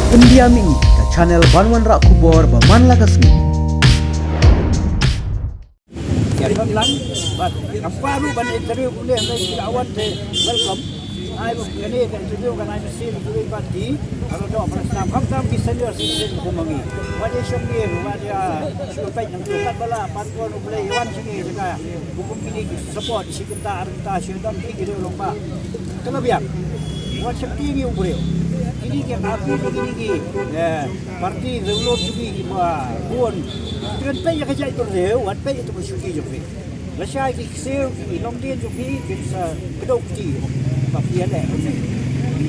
Pendiami ke channel Banwan Rak Kubor Baman Lagasmi. Yan lang, but ang paru ban interview ko niya may awan de welcome. Ay mo kani ka interview kan ay si ko ba di ano do para sa kam senior citizen ko mangi. Wadi shong ni wadi supay ng tukat bala patko no play one sige saka hukum kini support sikita arta syudam ki gilo pa. Kalabian. Wa shakti ni ubreo. Ini ke aku begini parti revolusi juga buat kan pay yang kerja itu leh, wat pay itu bersyukur juga. Rasanya kisah long dia juga kita kedok ti, tapi ada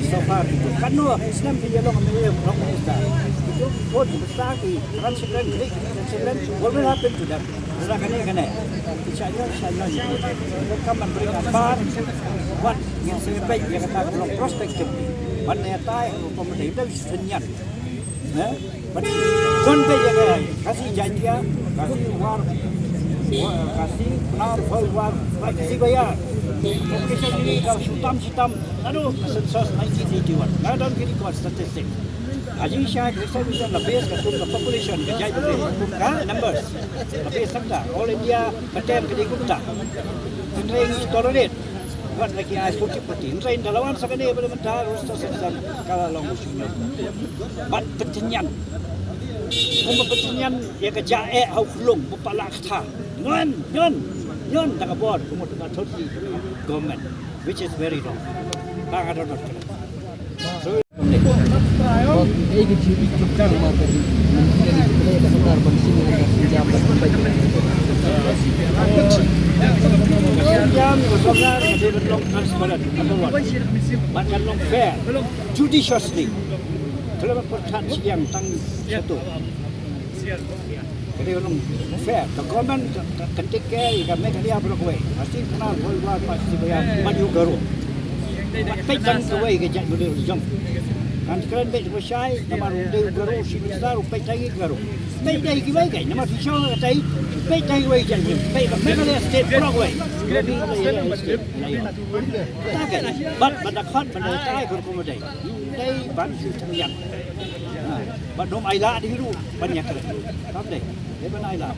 safar itu. Karena Islam dia long ambil long besar. Itu pun besar di transition klik transition. Boleh apa itu dah. Rakan ini. Insyaallah. Kamu berikan bar. Wat yang sampai yang kata long prospektif. Bạn này tai còn mình thấy đâu sinh nhật, bạn con bây giờ cái kasih janji ya, kasih benar war, kasih bayar. Kisah ini kalau hitam, aduh sensus 1981, nggak ada kiri kuat statistik. Aji saya bisa lebih kasut population kerja itu numbers, lebih sangat. All India betul kiri kuta, ini tolerate. Buat lagi ais putih. Rain dalawan sakane pada mentar ustas sedang kala long usunya. Bat petinyan. Kuma petinyan ya ke jae au khulung bupala kha. Nyon tak abot kuma tak thoti government which is very wrong. Tak ada not. So makan long fair, judiciously. Kalau perhatian siang tang satu. Jadi long fair. The government can take care. Jika mereka dia berkuai, pasti kenal boleh pasti bayar maju Garo. Peit tang kuai kerja boleh jom. Kan sekarang peit bersai, namar udah Garo sini besar, peit lagi Garo. Peit lagi gimana kan? Namar shong katai, peit lagi kuai jadi. Peit mereka dia state berkuai. Takkan, bat pada kan pada tay berkomodai. Day ban sudah yang, bat dom aila di hiru banyak kerja. Kamu deh, dia ban aila.